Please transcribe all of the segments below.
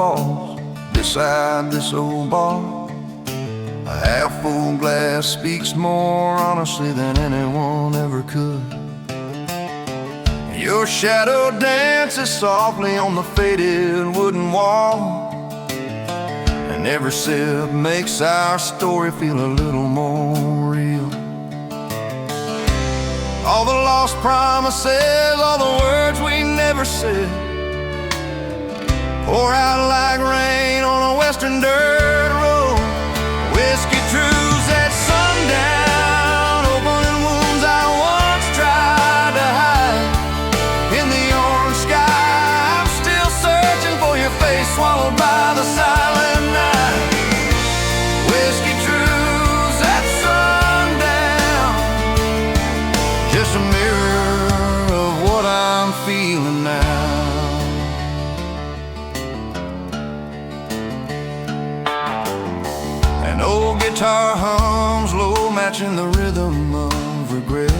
falls beside this old bar. A half-full glass speaks more honestly than anyone ever could. Your shadow dances softly on the faded wooden wall, and every sip makes our story feel a little more real. All the lost promises, all the words we never said, pour out like rain on a western dirt road. Whiskey trues at sundown, opening wounds I once tried to hide. In the orange sky, I'm still searching for your face, swallowed by the silent night. Whiskey trues at sundown, just a mirror of what I'm feeling now. An old guitar hums low, matching the rhythm of regret,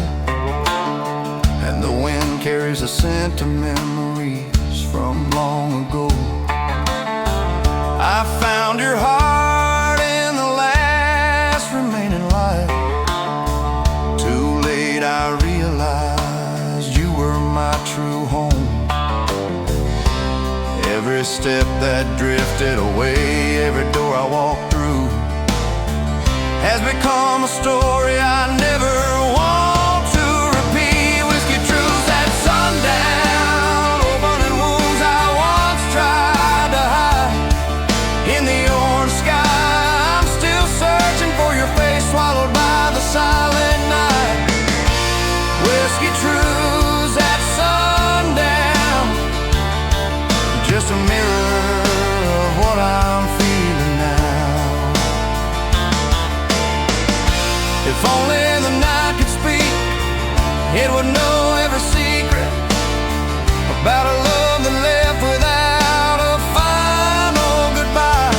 and the wind carries a scent of memories from long ago. I found your heart in the last remaining light. Too late I realized you were my true home. Every step that drifted away, every door I walked through, has become a story I never want to repeat. Whiskey trues at sundown, opening wounds I once tried to hide. In the orange sky, I'm still searching for your face, swallowed by the silent night. Whiskey trues at sundown, just a mirror of what I'm feeling now. If only the night could speak, it would know every secret about a love that left without a final goodbye.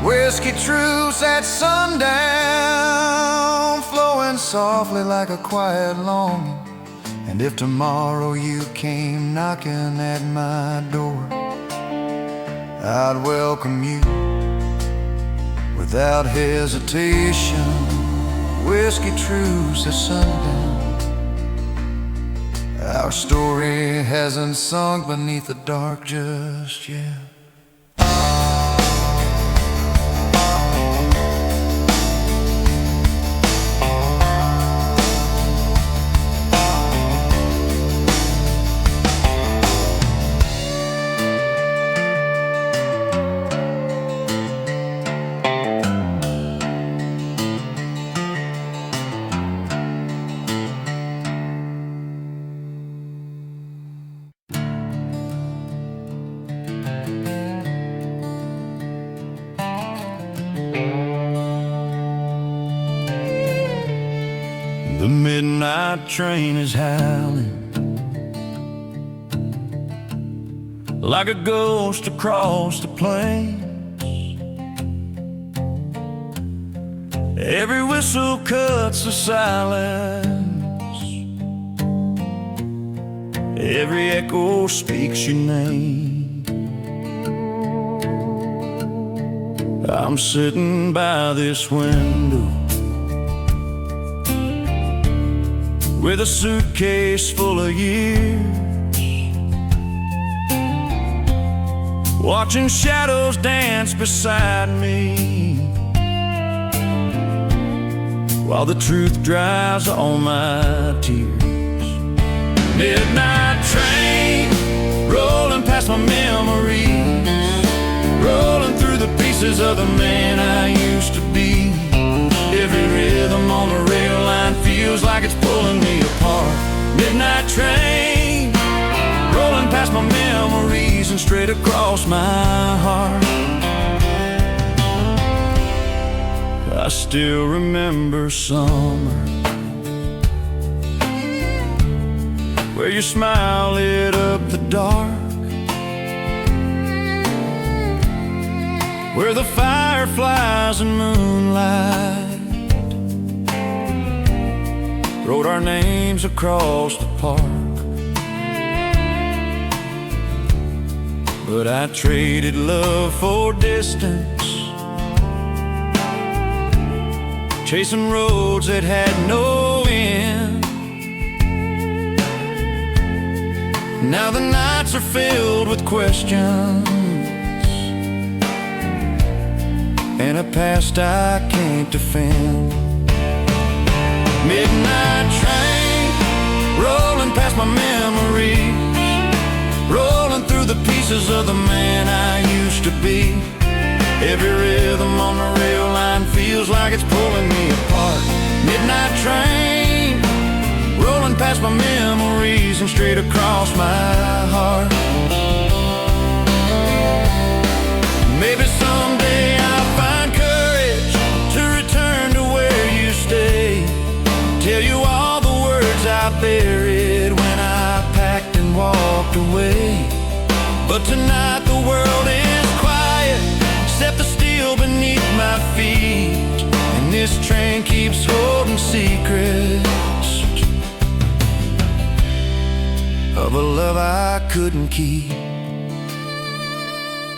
Whiskey truce at sundown, flowing softly like a quiet longing. And if tomorrow you came knocking at my door, I'd welcome you without hesitation. Whiskey truce at sundown, our story hasn't sunk beneath the dark just yet. The midnight train is howling like a ghost across the plains. Every whistle cuts the silence, every echo speaks your name. I'm sitting by this window with a suitcase full of years, watching shadows dance beside me, while the truth dries all my tears. Midnight train, rolling past my memories, rolling through the pieces of the man I used to be. Every rhythm on the rail line feels like it's pulling me apart. Midnight train, rolling past my memories and straight across my heart. I still remember summer, where your smile lit up the dark, where the fireflies and moonlight wrote our names across the park. but I traded love for distance, chasing roads that had no end. Now the nights are filled with questions and a past I can't defend. Midnight train, rolling past my memories, rolling through the pieces of the man I used to be. Every rhythm on the rail line feels like it's pulling me apart. Midnight train, rolling past my memories and straight across my heart. Maybe someday I'll find courage to return to where you stay, tell you all the words I buried when I packed and walked away. But tonight the world is quiet, except the steel beneath my feet, and this train keeps holding secrets of a love I couldn't keep.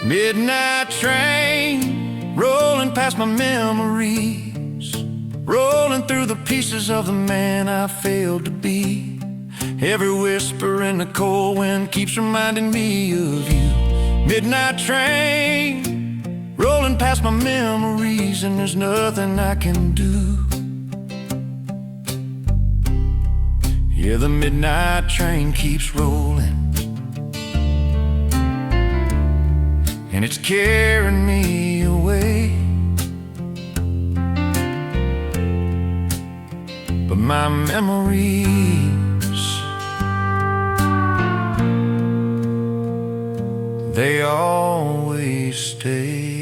Midnight train, rolling past my memories, rolling through the pieces of the man I failed to be. Every whisper in the cold wind keeps reminding me of you. Midnight train, rolling past my memories, and there's nothing I can do. Yeah, the midnight train keeps rolling, and it's carrying me away. But my memories, they always stay.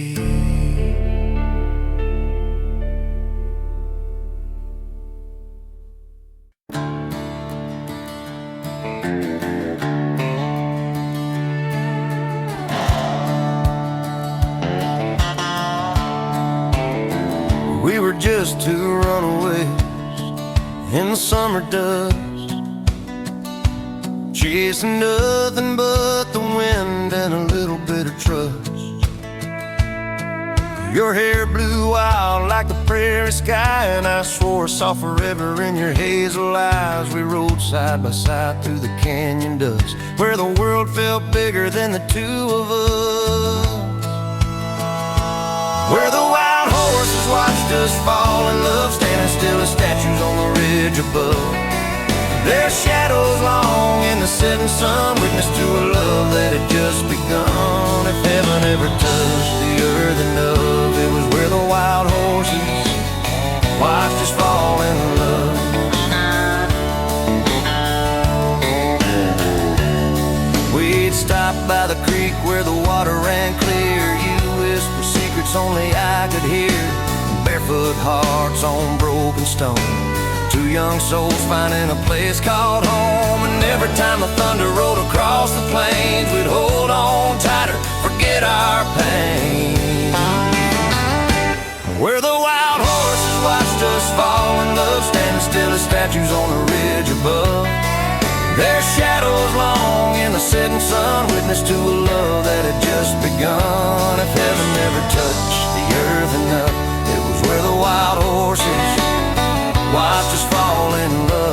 We were just two runaways in the summer dust, chasing nothing but the wind and a little bit of trust. Your hair blew out like the prairie sky, and I swore I saw forever in your hazel eyes. We rode side by side through the canyon dust, where the world felt bigger than the two of us, where the wild horses watched us fall in love, standing still as statues on the ridge above. Their shadows long in the setting sun, witness to a love that had just begun. If heaven ever touched the earth enough, it was where the wild horses watched us fall in love. We'd stop by the creek where the water ran clear. You whispered secrets only I could hear. Barefoot hearts on broken stone, two young souls finding a place called home. And every time the thunder rolled across the plains, we'd hold on tighter, forget our pain. Where the wild horses watched us fall in love, standing still as statues on the ridge above. Their shadows long in the setting sun, witness to a love that had just begun. If heaven never touched the earth enough, it was where the wild horses watched us fall in love.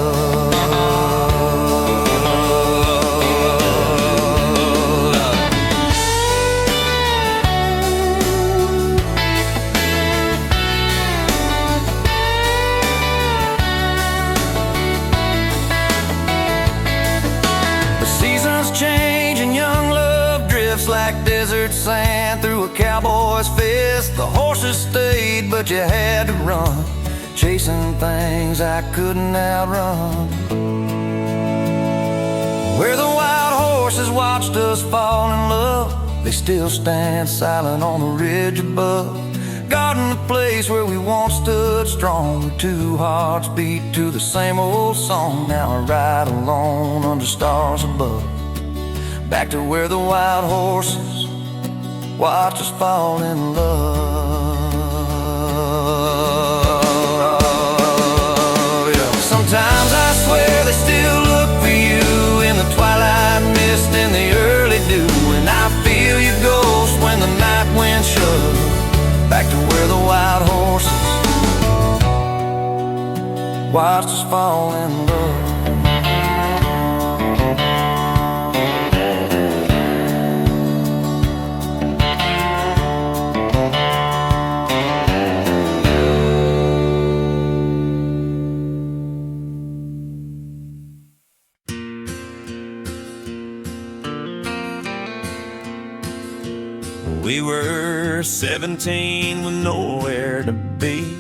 The seasons change and young love drifts like desert sand through a cowboy's fist. The horses stayed, but you had to run, chasing things I couldn't outrun. Where the wild horses watched us fall in love, they still stand silent on the ridge above, guarding the place where we once stood strong. Where two hearts beat to the same old song. Now I ride alone under stars above, back to where the wild horses watch us fall in love. Sometimes I swear they still look for you in the twilight mist, in the early dew, and I feel back to where the wild horses watched us fall in love. We were 17 with nowhere to be,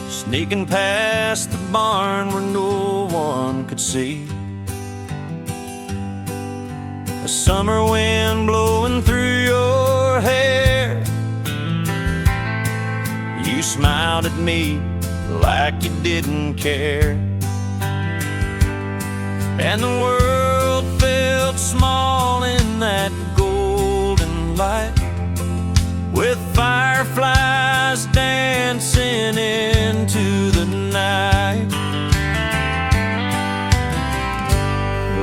sneaking past the barn where no one could see. A summer wind blowing through your hair. You smiled at me like you didn't care, and the world felt small in that light, with fireflies dancing into the night.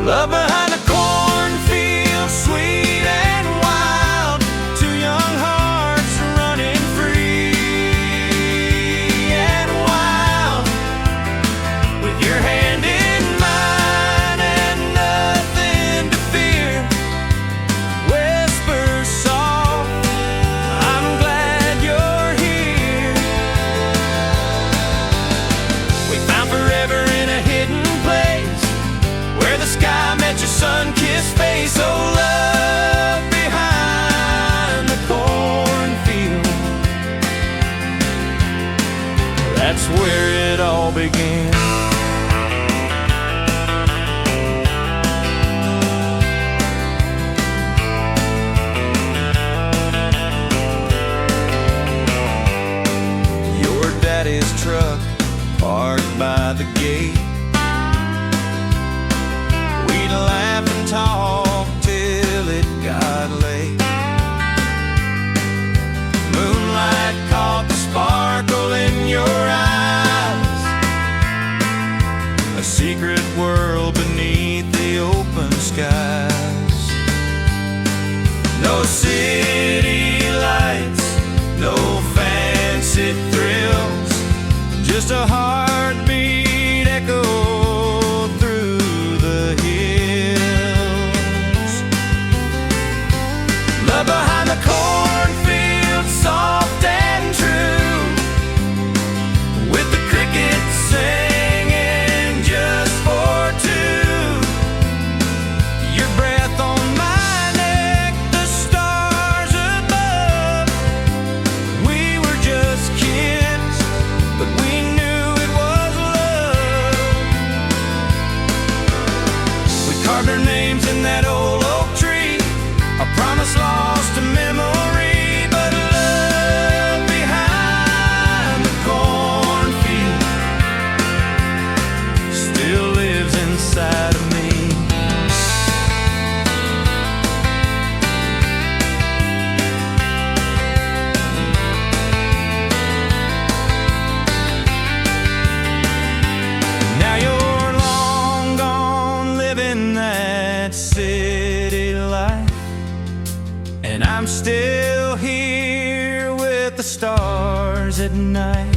Love behind the cornfield, sweet and wild, two young hearts running free and wild, with your hand in mine and nothing to fear. Sun-kissed face, oh love behind the cornfield. That's where it all began. Your daddy's truck parked by the gate. Laugh and talk till it got late. Moonlight caught the sparkle in your eyes, a secret world beneath the open skies. No city lights, no fancy thrills, just a heartbeat echo behind the cornfield, soft and true, with the crickets singing just for two. Your breath on my neck, the stars above. We were just kids, but we knew it was love. We carved our names in that old oak tree, a promise lost to memory, but love behind the cornfield still lives inside of me. Now you're long gone living that city life, and I'm still here with the stars at night.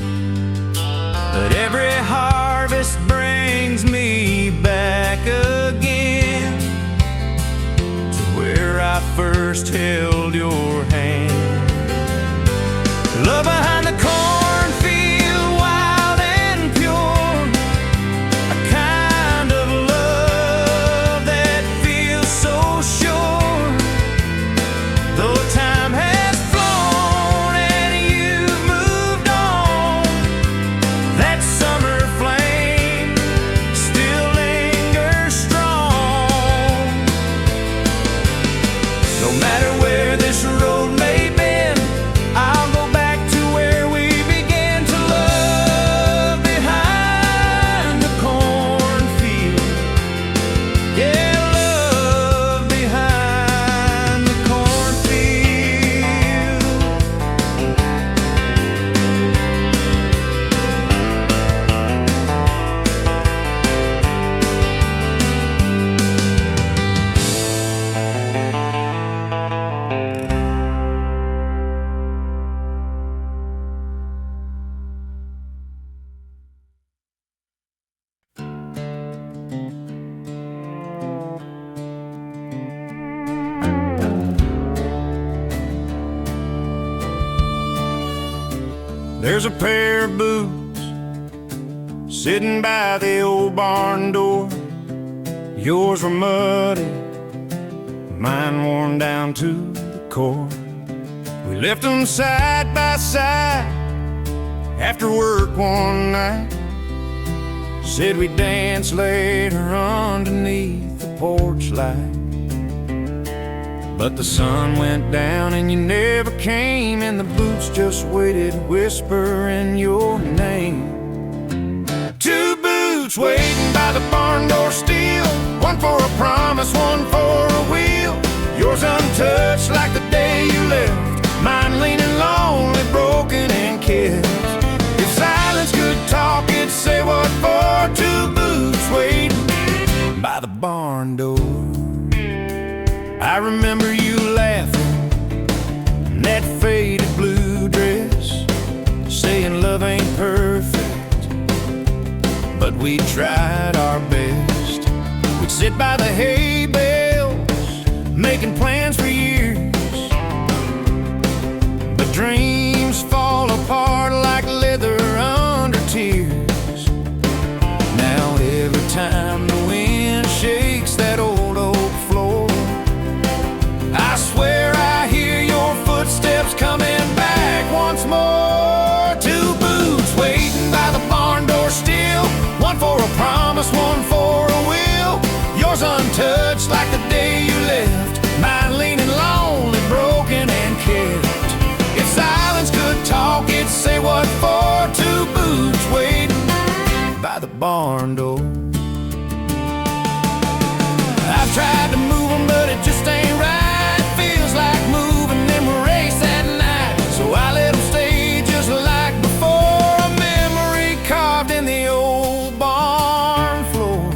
But every harvest brings me back again to where I first held your hand. Love behind the cornfield, wild and pure, a kind of love that feels so sure. Though time has flown and you've moved on, that summer flame still lingers strong. No matter where this road may bend, I'll go back to where we began to love behind the cornfield. Yeah, love behind the cornfield. There's a pair of boots sitting by the old barn door. Yours were muddy, mine worn down to the core. We left them side by side after work one night. Said we'd dance later underneath the porch light. But the sun went down and you never came, and the boots just waited, whispering your name. Two boots waiting by the barn door still, one for a promise, one for a wheel. Yours untouched like the day you left, mine leaning lonely, broken and kissed. If silence could talk, it'd say what for. Two boots waiting by the barn door. I remember you laughing in that faded blue dress, saying love ain't perfect, but we tried our best. We'd sit by the hay bales, making plans for years, but dreams fall apart like leather under tears. Now every time the wind shakes that old oak floor, I swear I hear your footsteps coming back once more. Two boots waiting by the barn door still, one for a promise, one for a will. Yours untouched like the day you left, mine leaning lonely, broken and kept. If silence could talk, it'd say what for. Two boots waiting by the barn door. I've tried to move them, but it just ain't right. Feels like moving them race at night, so I let them stay just like before. A memory carved in the old barn floor.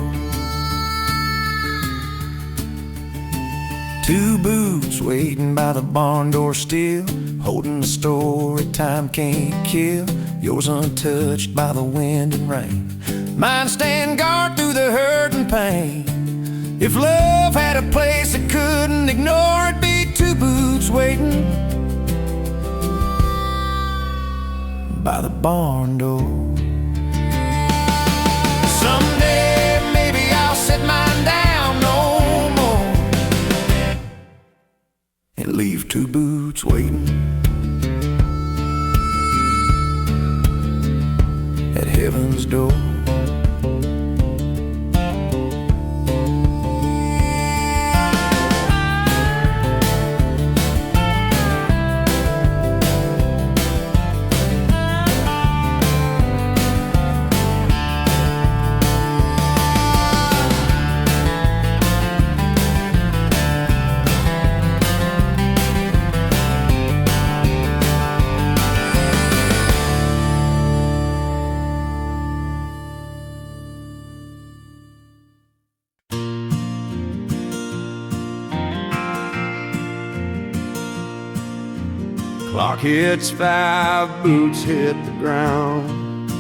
Two boots waiting by the barn door still, holding the story time can't kill. Yours untouched by the wind and rain, mine stand guard through the hurt and pain. If love had a place it couldn't ignore, it'd be two boots waiting by the barn door. Someday maybe I'll set mine down no more and leave two boots waiting at heaven's door. Clock hits 5, boots hit the ground.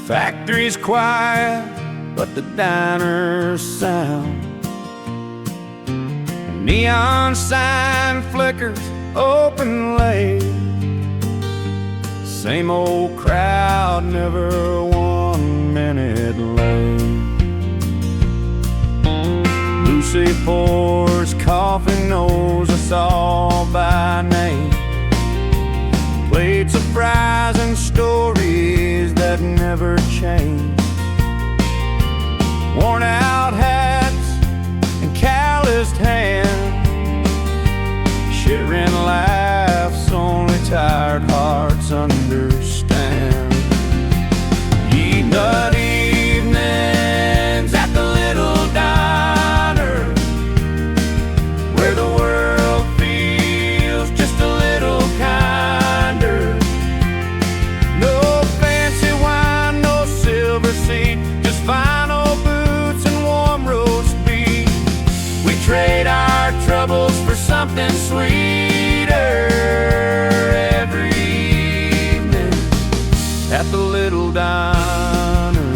Factory's quiet, but the diner's sound. Neon sign flickers open late. Same old crowd, never 1 minute late. Lucy pours coffee, knows us all by name. Plates of fries and stories that never change. Worn out hats and calloused hands, sharing laughs only tired hearts understand. Ye nut evenings at the little diner, where the world feels just a little kinder. No fancy wine, no silver seat, just fine old boots and warm roast beef. We trade our troubles for something sweeter every evening at the little diner.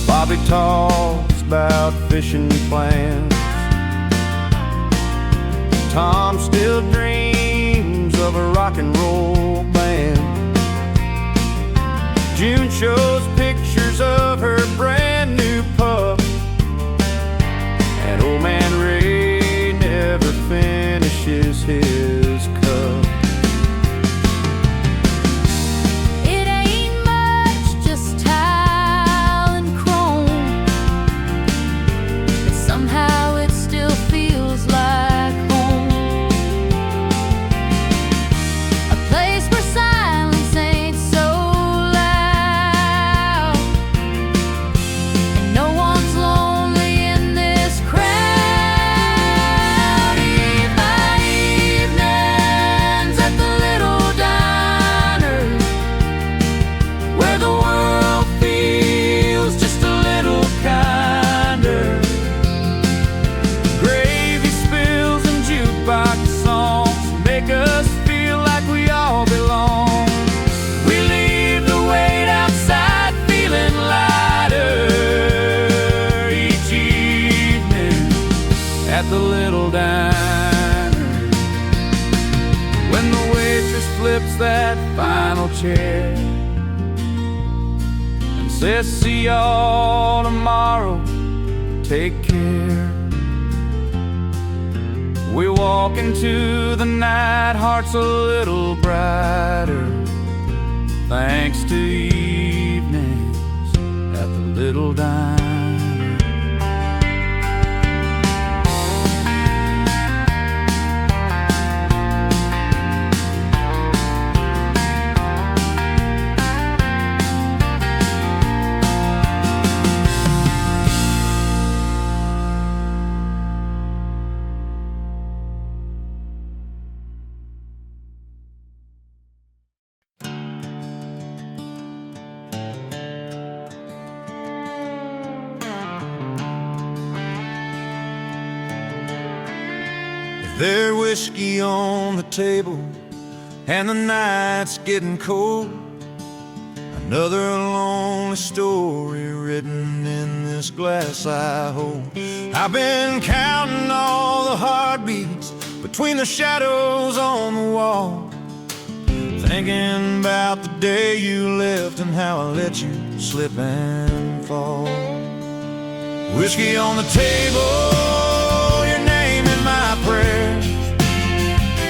Bobby talks about fishing plans. Tom still dreams of a rock and roll band. June shows pictures of her brand new pup, and old man Ray never finishes his cup. It ain't much, just tile and chrome, but somehow it still feels like home. A place where silence ain't so loud, and no one's lonely in this crowd. Eve by evenings at the little diner, where the world feels just a little kinder. Gravy spills and jukebox songs make us feel like we all belong. We leave the weight outside feeling lighter each evening at the little diner. When the waitress flips that final chair and says, "See y'all tomorrow, take care." We walk into the night, hearts a little brighter, thanks to evenings at the little diner. There's whiskey on the table and the night's getting cold. Another lonely story written in this glass I hold. I've been counting all the heartbeats between the shadows on the wall, thinking about the day you left and how I let you slip and fall. Whiskey on the table, your name in my prayer.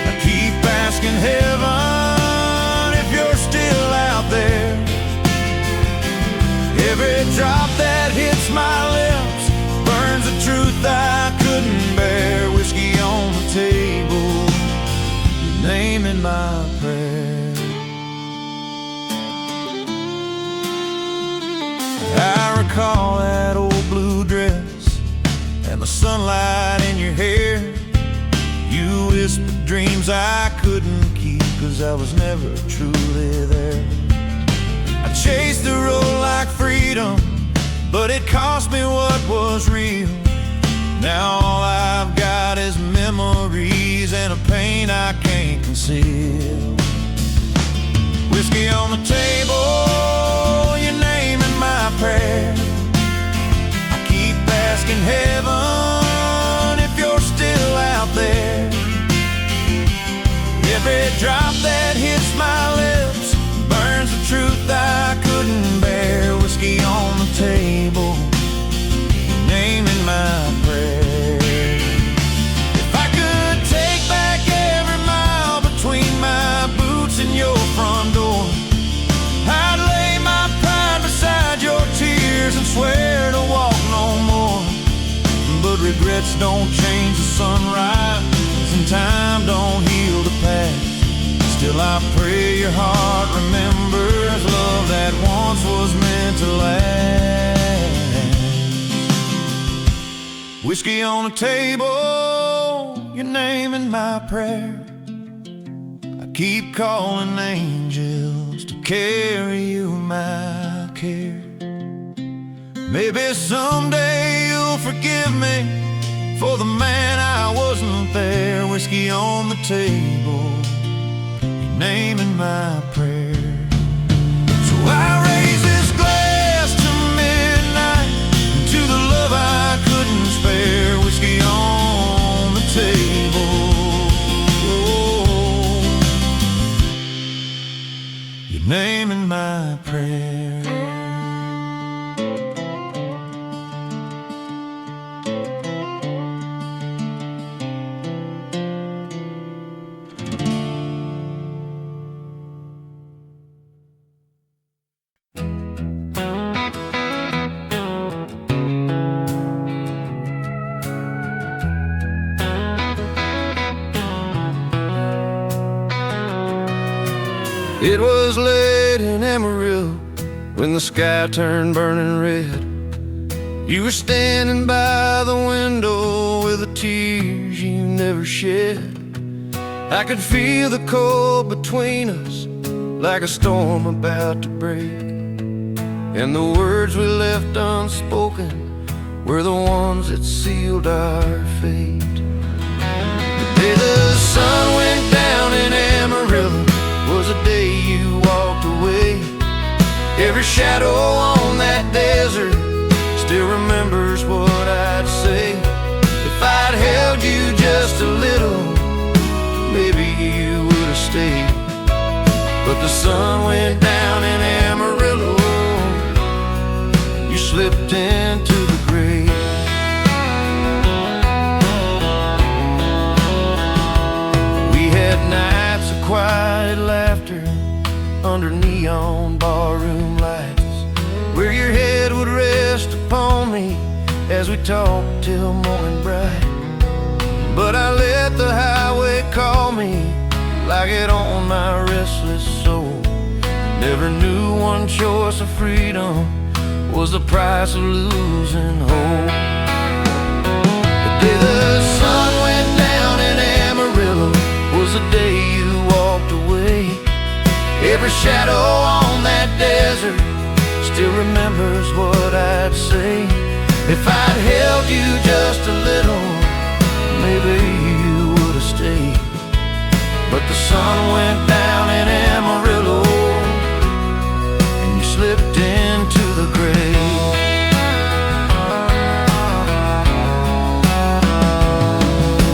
I keep asking heaven if you're still out there. Every drop that hits my lips burns the truth I couldn't bear. Whiskey on the table, your name in my prayer. I recall that old blue dress and the sunlight in your hair. You whispered dreams I couldn't keep, 'cause I was never truly there. I chased the road like freedom, but it cost me what was real. Now all I've got is memories and a pain I can't conceal. Whiskey on the table, your name in my prayer. I keep asking heaven if you're still out there. Every drop that hits my lips burns the truth I couldn't bear. Whiskey on the table, your name in my prayer. If I could take back every mile between my boots and your front door, I'd lay my pride beside your tears and swear to walk no more. But regrets don't change the sunrise, and time don't heal the past. Still I pray your heart remembers love that once was meant to last. Whiskey on the table, your name in my prayer. I keep calling angels to carry you my care. Maybe someday you'll forgive me for the man I wasn't there. Whiskey on the table, your name in my prayer. So I raise this glass to midnight, to the love I couldn't spare. Whiskey on the table, oh. It was late in Amarillo when the sky turned burning red. You were standing by the window with the tears you never shed. I could feel the cold between us like a storm about to break, and the words we left unspoken were the ones that sealed our fate. The day the sun went down in Amarillo was the day you walked away. Every shadow on that desert still remembers what I'd say. If I'd held you just a little, maybe you would have stayed. But the sun went down in Amarillo, you slipped into the grave. We had nights of quiet laughter under neon barroom lights, where your head would rest upon me as we talked till morning bright. But I let the highway call me like it owned my restless soul. Never knew one choice of freedom was the price of losing hope. The day the sun went down in Amarillo was the day you walked away. Every shadow on that desert still remembers what I'd say. If I'd held you just a little, maybe you would have stayed. But the sun went down in Amarillo, and you slipped into the grave.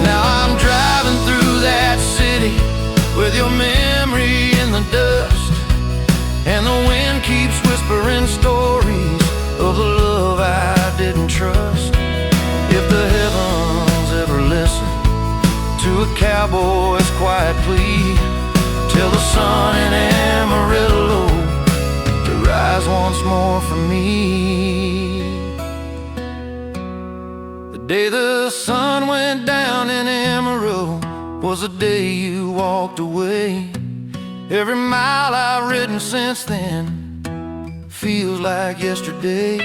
Now I'm driving through that city with your memory in the dust, and the wind keeps whispering stories of the love I didn't trust. If the heavens ever listen to a cowboy's quiet plea, tell the sun in Amarillo to rise once more for me. The day the sun went down in Amarillo was the day you walked away. Every mile I've ridden since then feels like yesterday.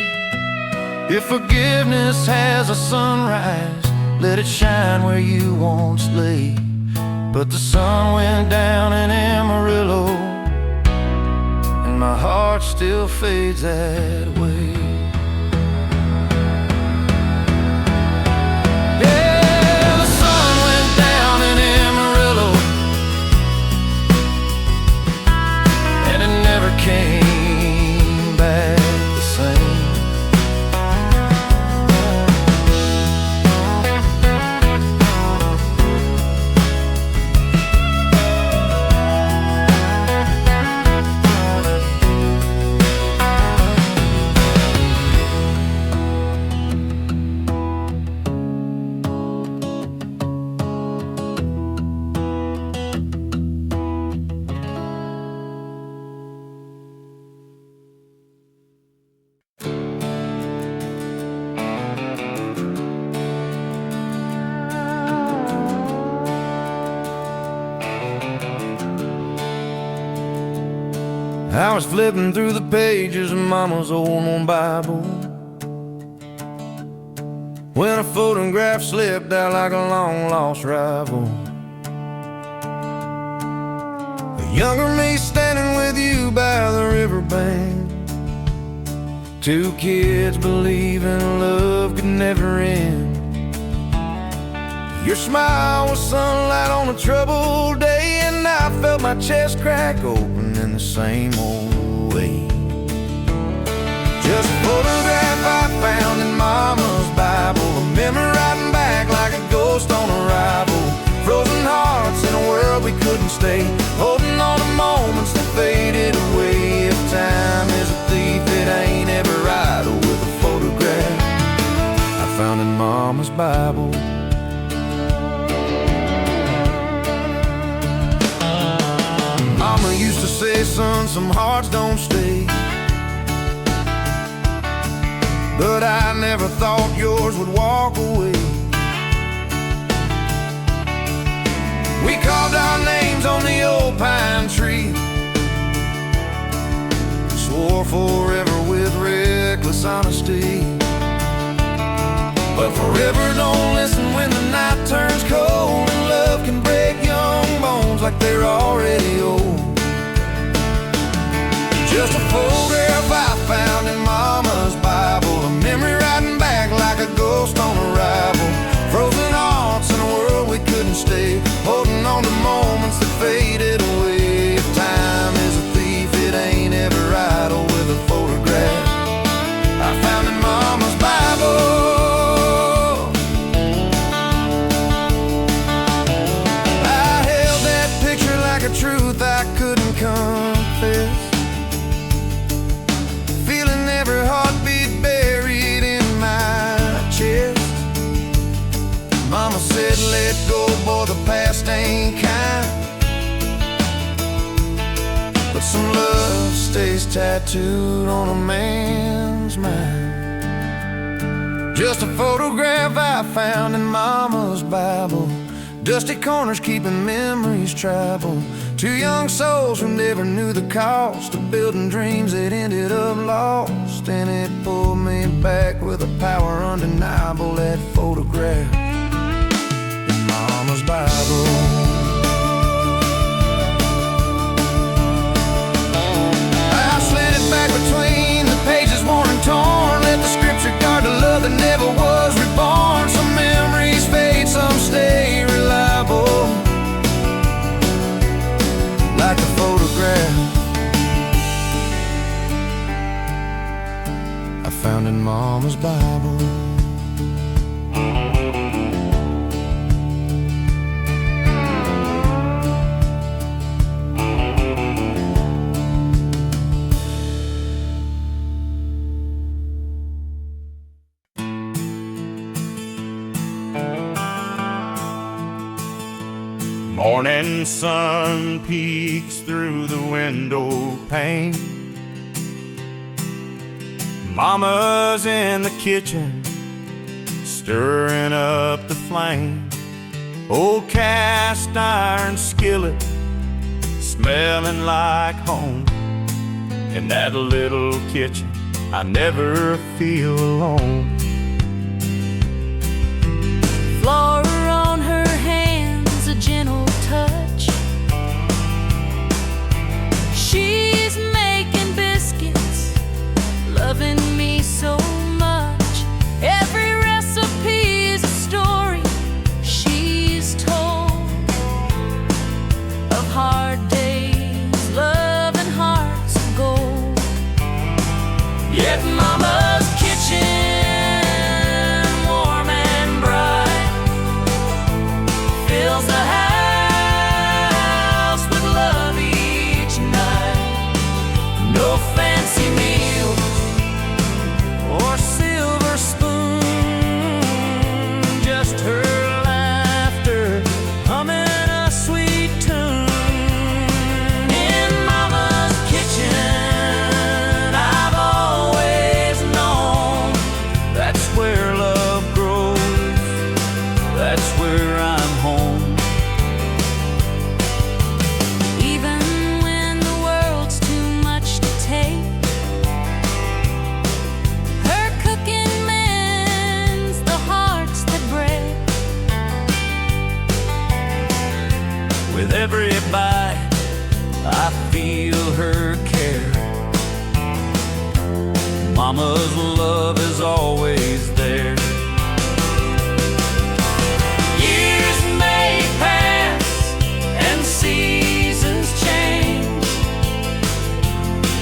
If forgiveness has a sunrise, let it shine where you once lay. But the sun went down in Amarillo, and my heart still fades that way. Yeah, the sun went down in Amarillo, and it never came back the same. I was flipping through the pages of Mama's old Bible when a photograph slipped out like a long-lost rival. A younger me standing with you by the riverbank, two kids believing love could never end. Your smile was sunlight on a troubled day, and I felt my chest crack open in the same old way. Just a photograph I found in Mama's Bible, a memory riding back like a ghost on arrival. Frozen hearts in a world we couldn't stay, holding on to moments that faded away. If time is a thief, it ain't ever idle with a photograph I found in Mama's Bible. Mama used to say, son, some hearts don't stay, but I never thought yours would walk away. We carved our names on the old pine tree, honesty. But forever don't listen when the night turns cold, and love can break young bones like they're already old. Just a photograph I found in Mama's Bible, a memory riding back like a ghost on arrival. Frozen hearts in a world we couldn't stay, holding on to moments that faded away. If time is a thief, it ain't ever idle with a photograph I found in Mama's Bible. I held that picture like a truth I couldn't confess, feeling every heartbeat buried in my chest. Mama said, let go, boy, the past ain't kind, but some love stays tattooed on a man's mind. Just a photograph I found in Mama's Bible, dusty corners keeping memories travel. Two young souls who never knew the cost of building dreams that ended up lost. And it pulled me back with a power undeniable, that photograph in Mama's Bible. I slid it back between the pages worn and torn, let the scripture guard the love that never was reborn. Some memories fade, some stay reliable, like a photograph I found in Mama's Bible. Morning sun peeks through the window pane. Mama's in the kitchen, stirring up the flame. Old cast iron skillet, smelling like home. In that little kitchen, I never feel alone. Flora on her hands, a gentle touch. She's making biscuits, loving me so much. Every recipe is a story she's told of hard days, love and hearts of gold. Yet Mama's kitchen, warm and bright, fills the house with love each night. No fancy meals or silver spoon, just her laughter humming a sweet tune. In Mama's kitchen, I've always known that's where love grows, that's where I'm home. Even when the world's too much to take, her cooking mends the hearts that break. With every bite, I feel her care. Mama's love is always there. Years may pass and seasons change,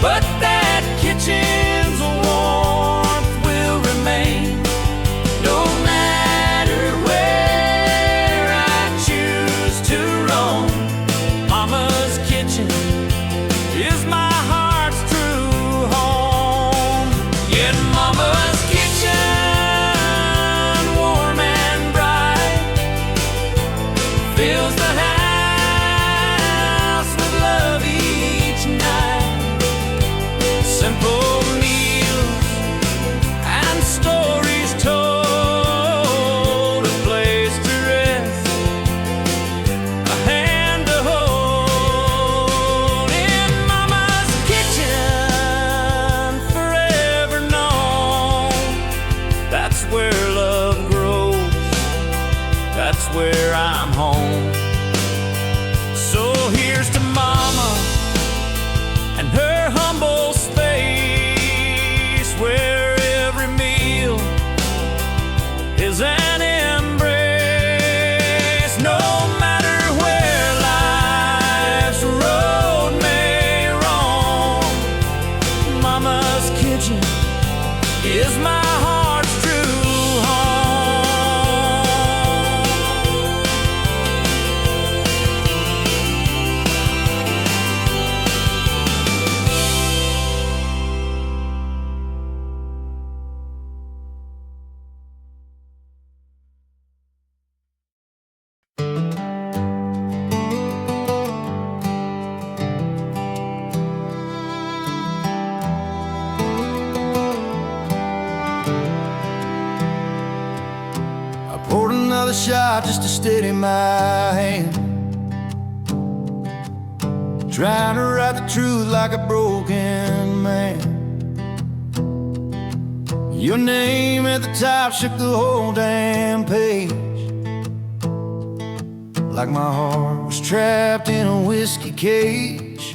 but that kitchen's warmth will remain. No matter where I choose to roam, Mama's kitchen is my heart's true home. Yet Mama's kitchen, is an embrace. No matter where life's road may roam, Mama's kitchen is my heart's true Poured another shot just to steady my hand, trying to write the truth like a broken man. Your name at the top shook the whole damn page, like my heart was trapped in a whiskey cage.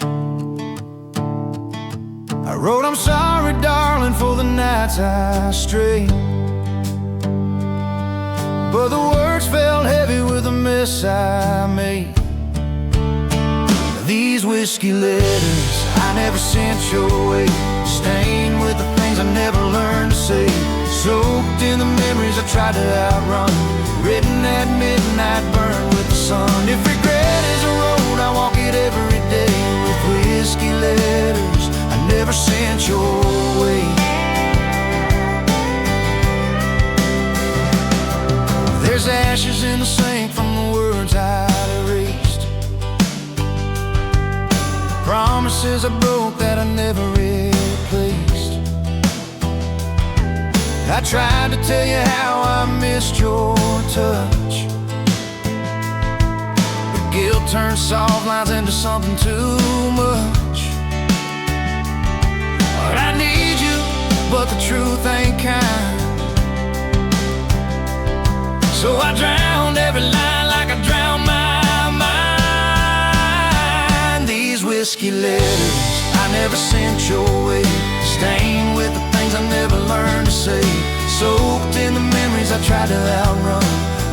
I wrote, I'm sorry, darling, for the nights I strayed, but the words felt heavy with the mess I made. These whiskey letters I never sent your way, stained with the things I never learned to say, soaked in the memories I tried to outrun, written at midnight, burned with the sun. If regret is a road, I walk it every day, with whiskey letters I never sent your way. There's ashes in the sink from the words I'd erased, promises I broke that I never replaced. I tried to tell you how I missed your touch, but guilt turned soft lines into something too much. But I need you, but the truth ain't kind, so I drowned every line like I drowned my mind. These whiskey letters I never sent your way, stained with the things I never learned to say, soaked in the memories I tried to outrun,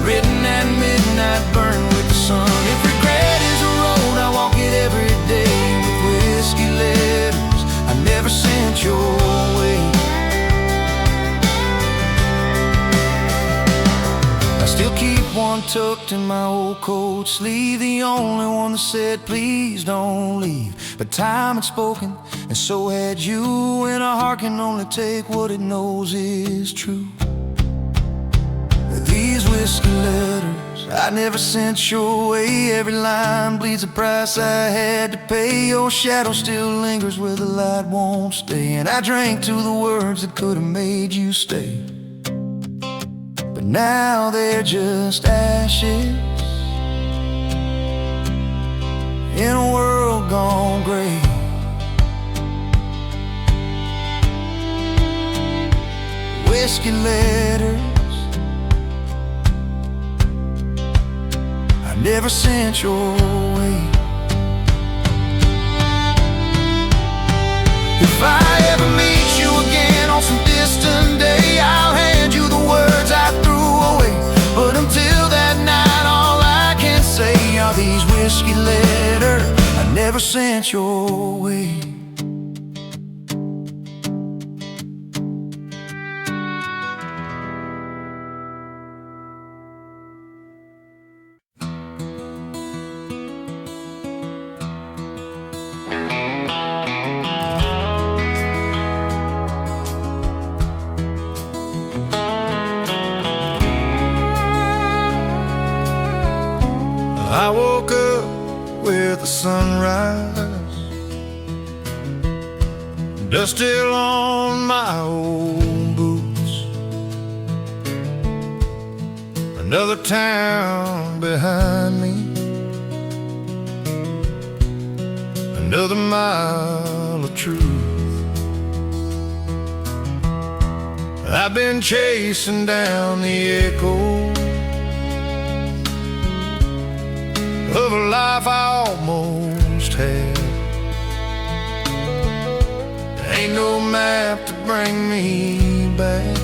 written at midnight, burned with the sun. If regret is a road, I walk it every day, with whiskey letters I never sent your way. Still keep one tucked in my old coat sleeve, the only one that said please don't leave. But time had spoken, and so had you, and a heart can only take what it knows is true. These whiskey letters I never sent your way, every line bleeds a price I had to pay. Your shadow still lingers where the light won't stay, and I drank to the words that could have made you stay, but now they're just ashes in a world gone gray. Whiskey letters I never sent your way. If I ever meet you again on some distant day, I'll hand you the words I threw away. But until that night, all I can say are these whiskey letters I never sent your way. I woke up with the sunrise, dust still on my old boots, another town behind me, another mile of truth. I've been chasing down the echo of a life I almost had. Ain't no map to bring me back.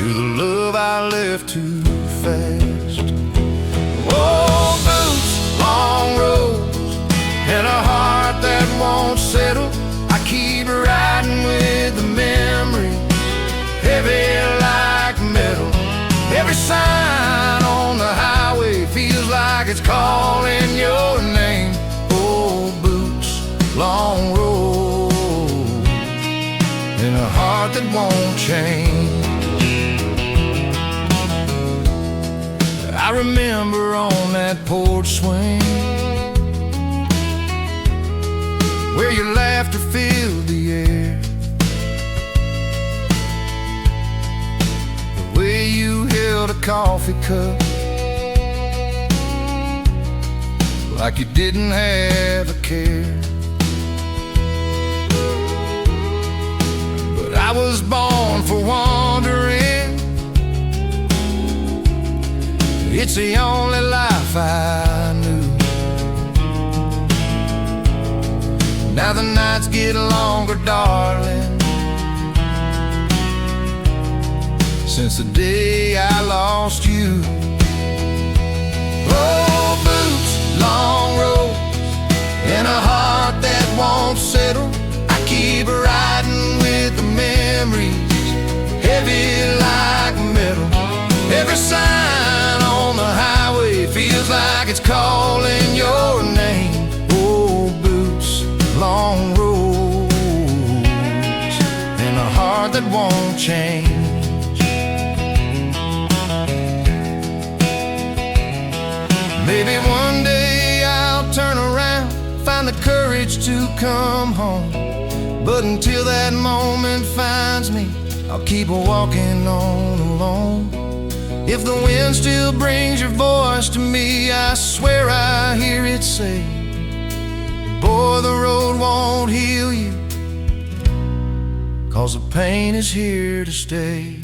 to the love I left too fast. Old boots, long roads, and a heart that won't settle. I keep riding with the memories, heavy like metal. Every sign on the highway feels like it's calling your name. Old boots, long roads, and a heart that won't change. I remember on that porch swing where your laughter filled the air, the way you held a coffee cup like you didn't have a care. But I was born for wandering, it's the only life I knew. Now the nights get longer, darling, since the day I lost you. Old boots, long roads, and a heart that won't settle. I keep riding with the memories, heavy like metal. Every sign on the highway feels like it's calling your name. Old boots, long roads, and a heart that won't change. Maybe one day I'll turn around, find the courage to come home. But until that moment finds me, I'll keep walking on alone. If the wind still brings your voice to me, I swear I hear it say, boy, the road won't heal you, 'cause the pain is here to stay.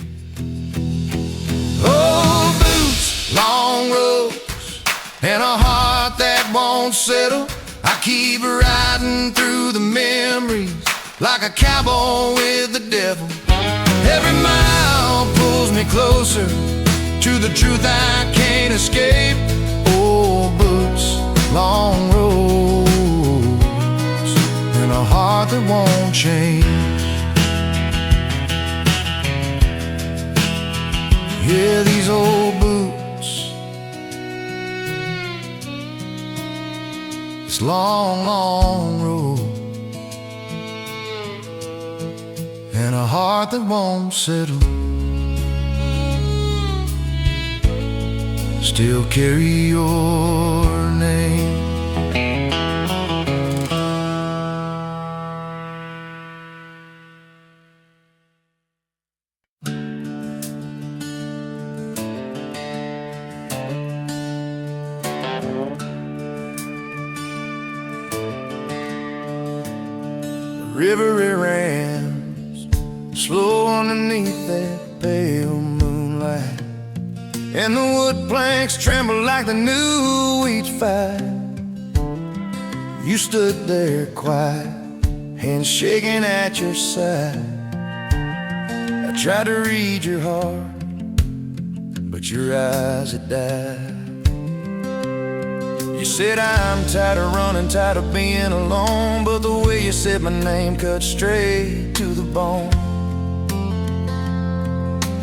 Old boots, long roads, and a heart that won't settle. I keep riding through the memories like a cowboy with the devil. Every mile pulls me closer to the truth I can't escape. Old boots, long roads, and a heart that won't change. Yeah, these old boots, this long, long road, and a heart that won't settle, still carry your name. The river it rams slow underneath that pale moonlight, and the wood planks tremble like the new wheat fight. You stood there quiet, hands shaking at your side. I tried to read your heart, but your eyes had died. You said, I'm tired of running, tired of being alone, but the way you said my name cut straight to the bone.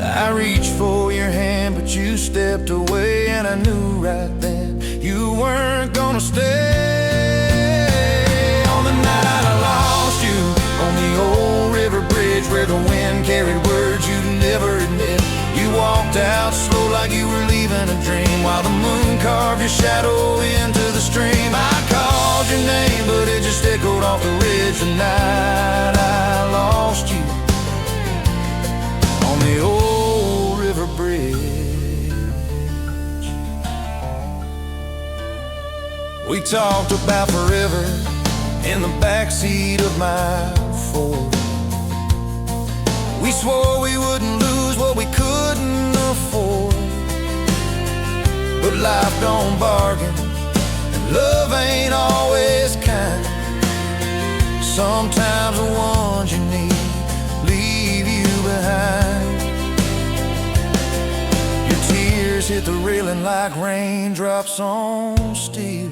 I reached for your hand, but you stepped away, and I knew right then you weren't gonna stay. On the night I lost you, on the old river bridge where the wind carried words you'd never admit, you walked out slow like you were leaving a dream, while the moon carved your shadow into the stream. I called your name, but it just echoed off the ridge. The night I lost you, on the old river bridge. We talked about forever in the backseat of my Ford. We swore we wouldn't lose what we couldn't afford, but life don't bargain, and love ain't always kind. Sometimes the ones you need leave you behind. falling like raindrops on steel.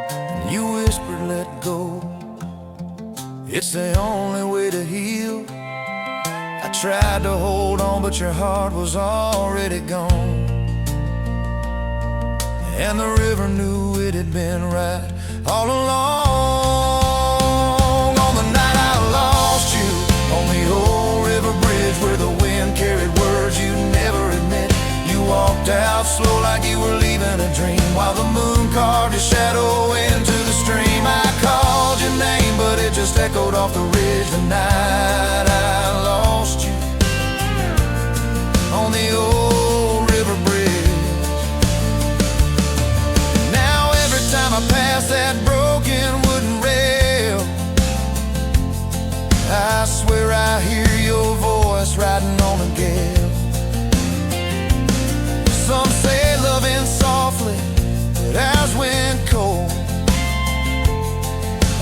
And you whispered, let go, it's the only way to heal. I tried to hold on, but your heart was already gone. And the river knew it had been right all along. On the night I lost you, on the old river bridge where the wind carried words you never admit. You walked out slow like you were leaving a dream, while the moon carved your shadow into the stream. I called your name, but it just echoed off the ridge. The night I lost you, on the old river bridge. Now every time I pass that broken wooden rail, I swear I hear your voice riding on a gale. Some say loving softly, but ours went cold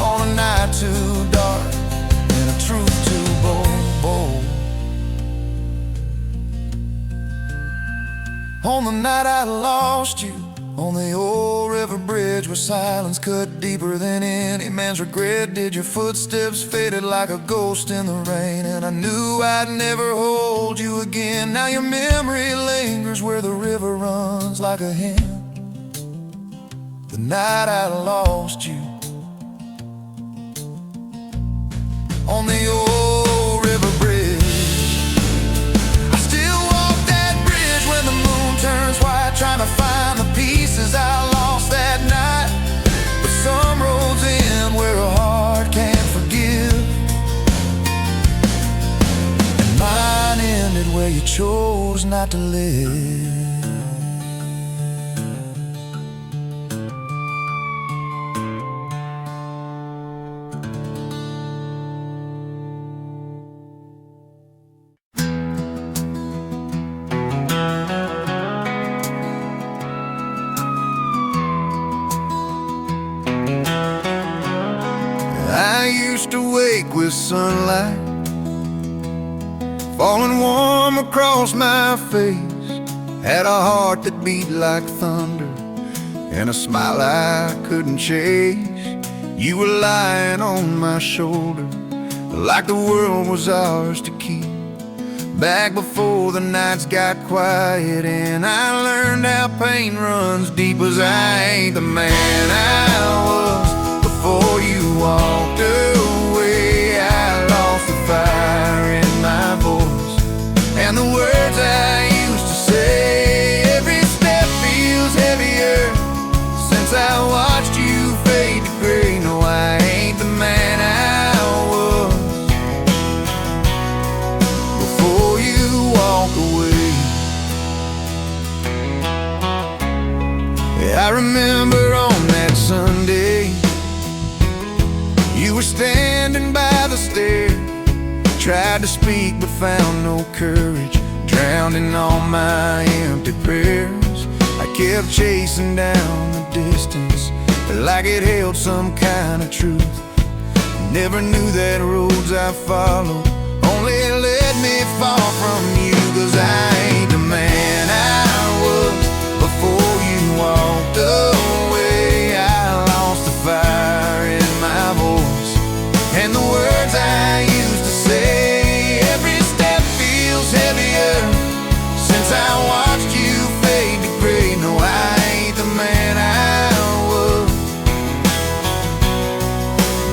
on a night too dark and a truth too bold. On the night I lost you, on the old river bridge where silence cut deeper than any man's regret, did your footsteps faded like a ghost in the rain, and I knew I'd never hold you again. Now your memory lingers where the river runs like a hymn. The night I lost you, on the old river bridge. I still walk that bridge when the moon turns white, trying to find the pieces I lost that night. But some roads end where a heart can't forgive, and mine ended where you chose not to live. I used to wake with sunlight falling warm across my face, had a heart that beat like thunder and a smile I couldn't chase. You were lying on my shoulder like the world was ours to keep, back before the nights got quiet and I learned how pain runs deep. As I ain't the man I was before you walked away. I lost the fire in my voice and the words I used to say. Every step feels heavier since I watched you fade to gray. No, I ain't the man I was before you walked away. I remember on that Sunday you were standing by the stair, tried to speak but found no courage, drowned in all my empty prayers. I kept chasing down the distance like it held some kind of truth. Never knew that roads I followed only let me fall from you. 'Cause I ain't the man I was before you walked away. I lost the fire in my voice and the words I used to say. Every step feels heavier since I watched you fade to gray. No, I ain't the man I was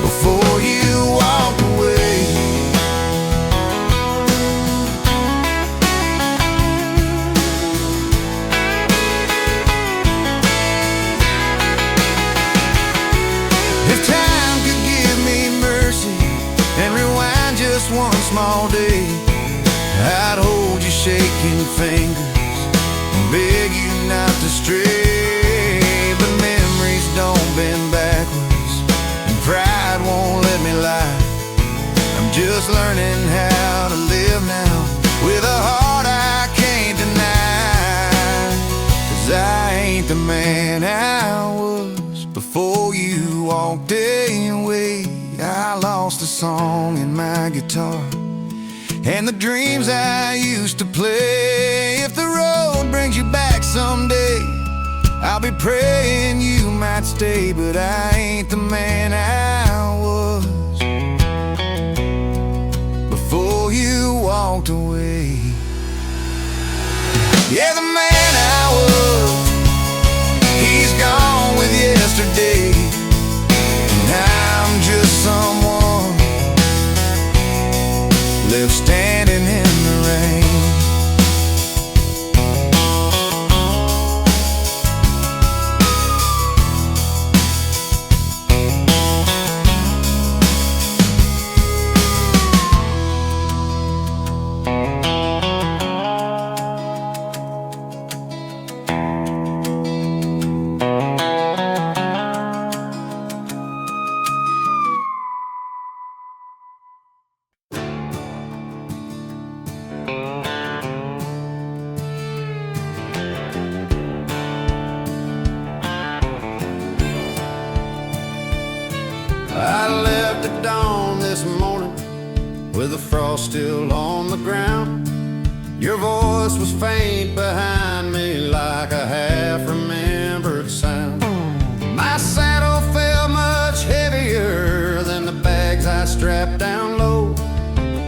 before you walked away. If time could give me mercy and rewind just one small day, I'd hold your shaking fingers and beg you not to stray. But memories don't bend backwards and pride won't let me lie. I'm just learning how to live now with a heart I can't deny. 'Cause I ain't the man I was before you walked away. I lost a song in my guitar and the dreams I used to play. If the road brings you back I'll be praying you might stay, but I ain't the man I was before you walked away. Yeah, the man I was, he's gone with yesterday, and I'm just someone left standing in the rain. I left at dawn this morning with the frost still on the ground. Your voice was faint behind me like a half-remembered sound. My saddle felt much heavier than the bags I strapped down low,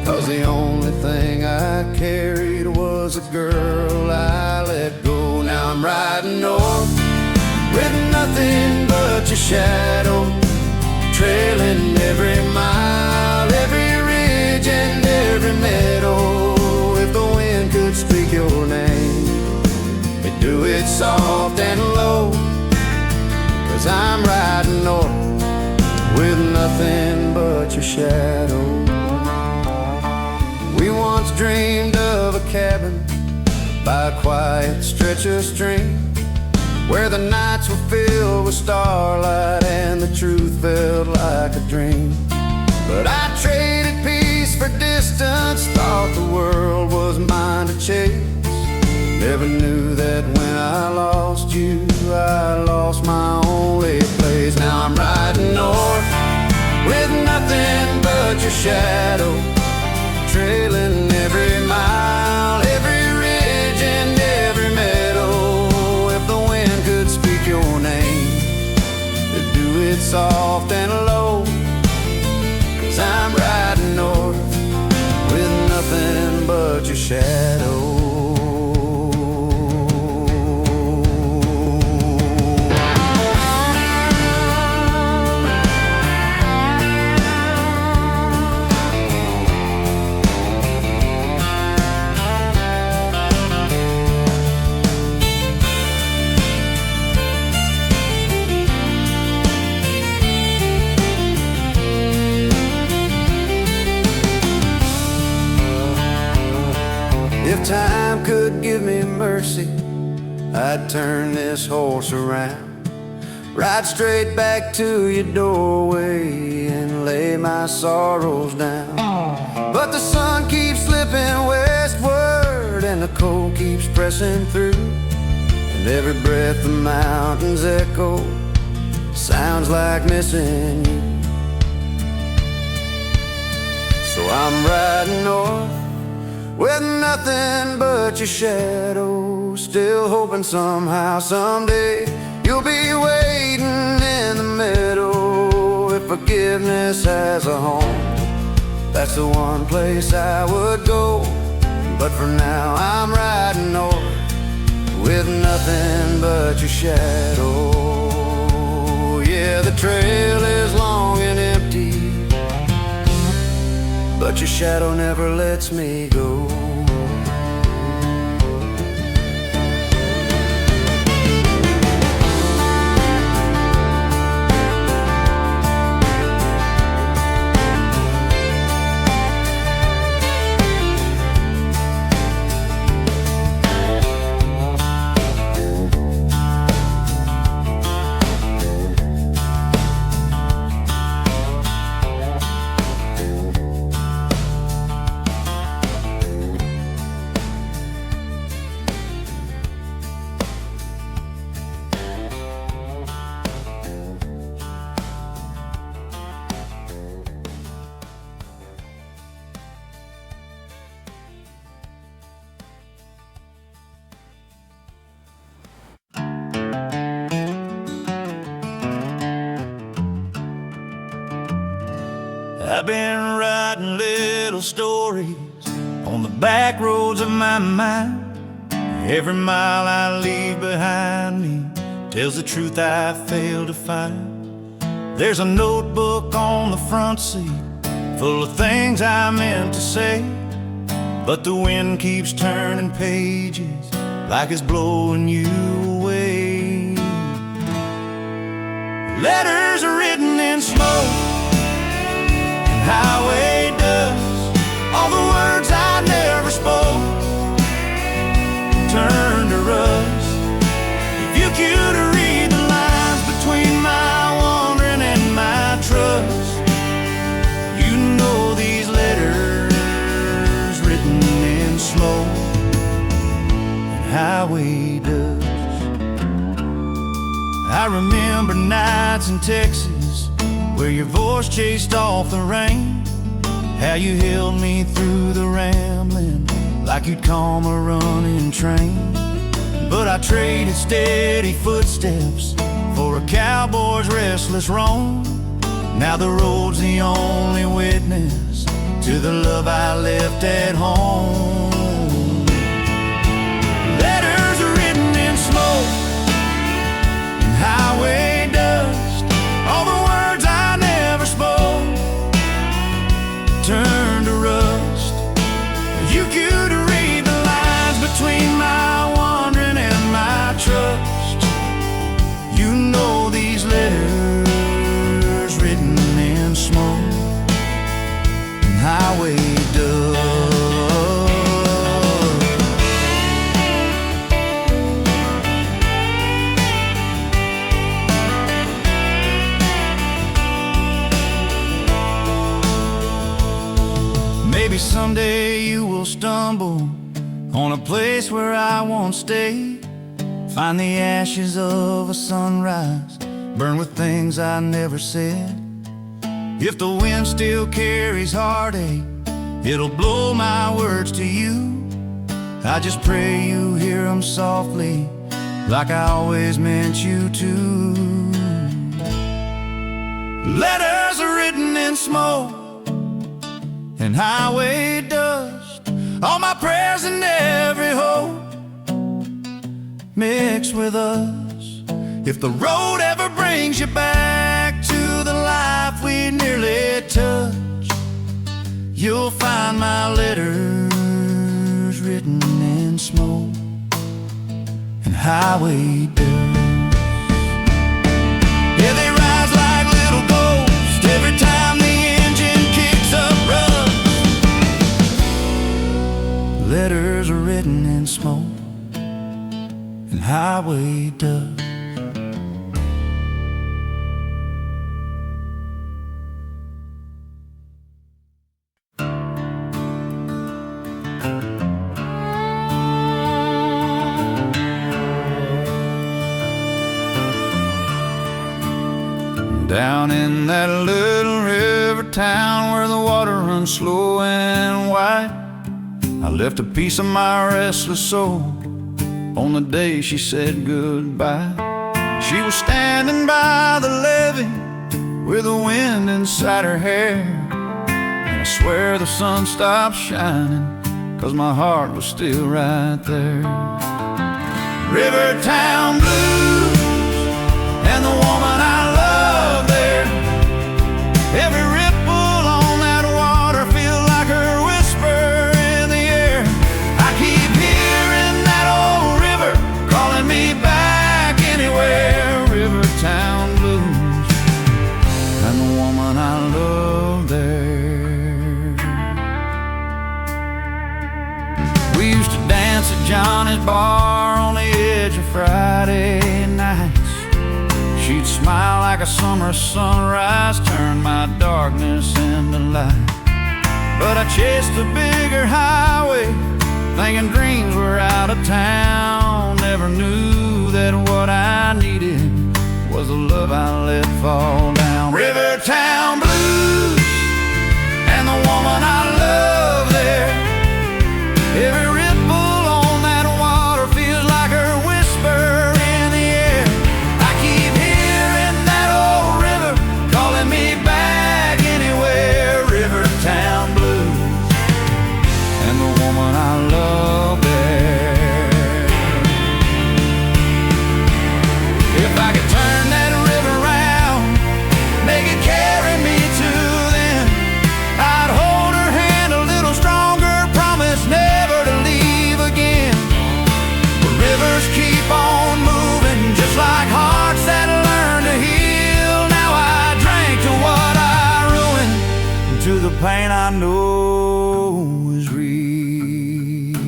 'cause the only thing I carried was a girl I let go. Now I'm riding north with nothing but your shadow, trailing every mile, every ridge and every meadow. If the wind could speak your name, it'd do it soft and low, 'cause I'm riding north with nothing but your shadow. We once dreamed of a cabin by a quiet stretch of stream, where the nights were filled with starlight and the truth felt like a dream. But I traded peace for distance, thought the world was mine to chase. Never knew that when I lost you, I lost my only place. Now I'm riding north with nothing but your shadow, trailing every mile, every ridge and every meadow. If the wind could speak your name, it'd do it soft and low, 'cause I'm riding north with nothing but your shadow. If time could give me mercy, I'd turn this horse around, ride straight back to your doorway and lay my sorrows down. But the sun keeps slipping westward and the cold keeps pressing through, and every breath the mountains echo sounds like missing you. So I'm riding north with nothing but your shadow, still hoping somehow, someday, you'll be waiting in the meadow. If forgiveness has a home, that's the one place I would go. But for now I'm riding north with nothing but your shadow. Yeah, the trail is long and empty, but your shadow never lets me go. I've been writing little stories on the back roads of my mind. Every mile I leave behind me tells the truth I fail to find. There's a notebook on the front seat full of things I meant to say, but the wind keeps turning pages like it's blowing you away. Letters are written in smoke and highway dust. All the words I never spoke turn to rust. If you could read the lines between my wandering and my trust, you know these letters written in smoke and highway dust. I remember nights in Texas where your voice chased off the rain, how you held me through the rambling like you'd calm a running train. But I traded steady footsteps for a cowboy's restless roam. Now the road's the only witness to the love I left at home. Letters are written in smoke and highway dust. All the words I never spoke turn to rust. You could read the lines between my wandering and my trust. You know these letters written in smoke and highway dust. Maybe someday you will stumble on a place where I won't stay. Find the ashes of a sunrise, burn with things I never said. If the wind still carries heartache, it'll blow my words to you. I just pray you hear them softly, like I always meant you to. Letters are written in smoke and highway dust. All my prayers and every hope mixed with us. If the road ever brings you back to the life we nearly touched, you'll find my letters written in smoke and highway dust. Yeah, they rise like little ghosts every time the engine kicks up rust. Letters are written in smoke and highway dust. Down in that little river town where the water runs slow and wide, I left a piece of my restless soul on the day she said goodbye. She was standing by the levee with the wind inside her hair, and I swear the sun stopped shining 'cause my heart was still right there. Rivertown blues and the woman I love there. Every ripple on that water feels like her whisper in the air. I keep hearing that old river calling me back anywhere. Rivertown blues and the woman I love there. We used to dance at Johnny's bar on the edge of Friday nights. She'd smile like a summer sunrise, turn my darkness into light. But I chased a bigger highway, thinking dreams were out of town. Never knew that what I needed was the love I let fall down. Rivertown blues and the woman I love there. Every ripple on that water feels like her whisper in the air. I keep hearing that old river calling me back anywhere. pain I know is real.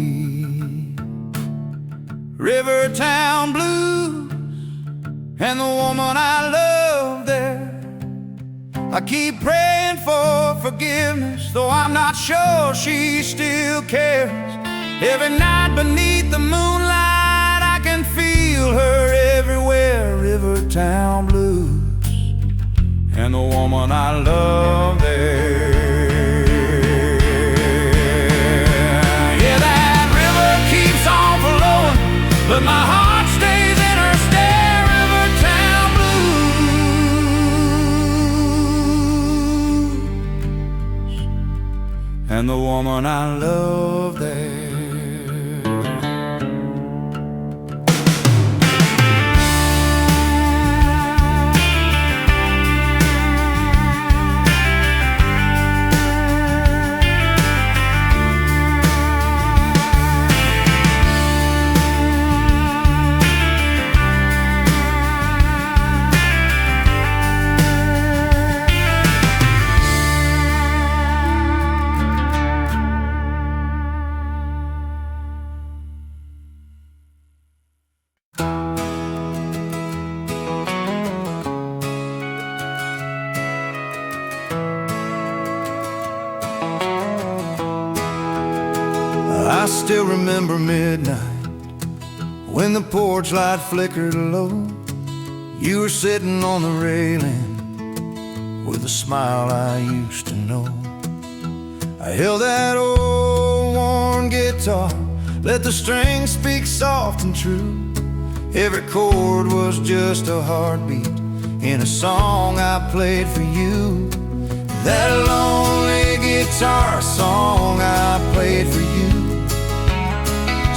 Rivertown blues and the woman I love there. I keep praying for forgiveness, though I'm not sure she still cares. Every night beneath the moonlight, I can feel her everywhere. Rivertown blues and the woman I love there. Yeah, that river keeps on flowing, but my heart stays in her stare. Rivertown blues and the woman I love there. I still remember midnight when the porch light flickered low. You were sitting on the railing with a smile I used to know. I held that old worn guitar, let the strings speak soft and true. Every chord was just a heartbeat in a song I played for you. That lonely guitar song I played for you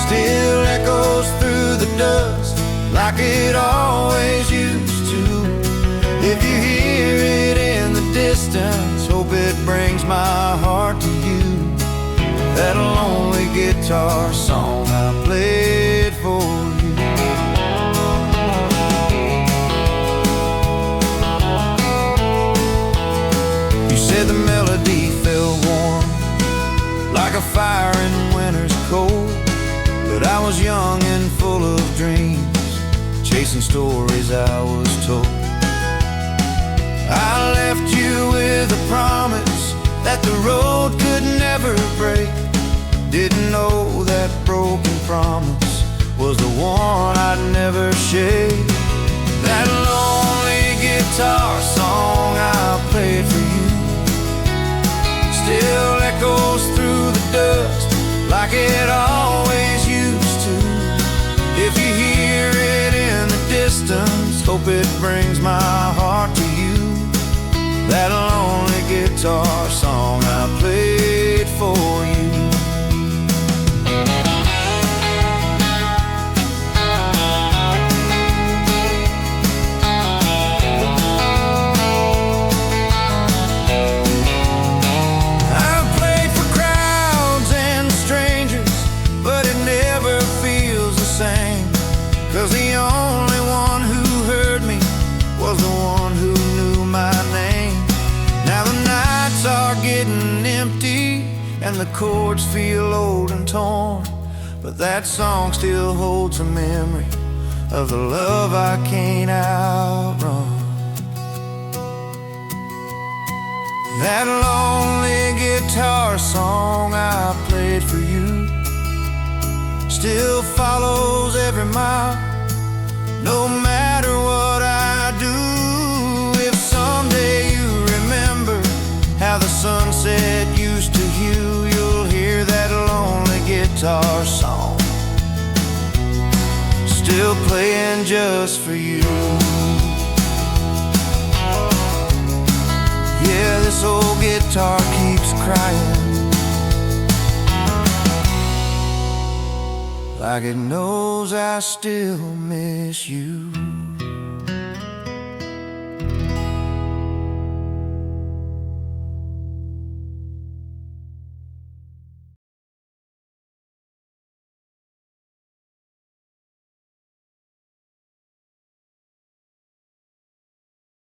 still echoes through the dust like it always used to. If you hear it in the distance, hope it brings my heart to you. That lonely guitar song I played for you. You said the melody felt warm like a fire in winter's cold, but I was young and full of dreams, chasing stories I was told. I left you with a promise that the road could never break. Didn't know that broken promise was the one I'd never shake. That lonely guitar song I played for you still echoes through the dust like it always used to. If you hear it in the distance, hope it brings my heart to you. That lonely guitar song I played for you. Cause the only one who heard me was the one who knew my name. Now the nights are getting empty and the chords feel old and torn, but that song still holds a memory of the love I can't outrun. That lonely guitar song I played for you still follows every mile, no matter what I do. If someday you remember how the sunset used to hue, you'll hear that lonely guitar song still playing just for you. Yeah, this old guitar keeps crying like it knows I still miss you.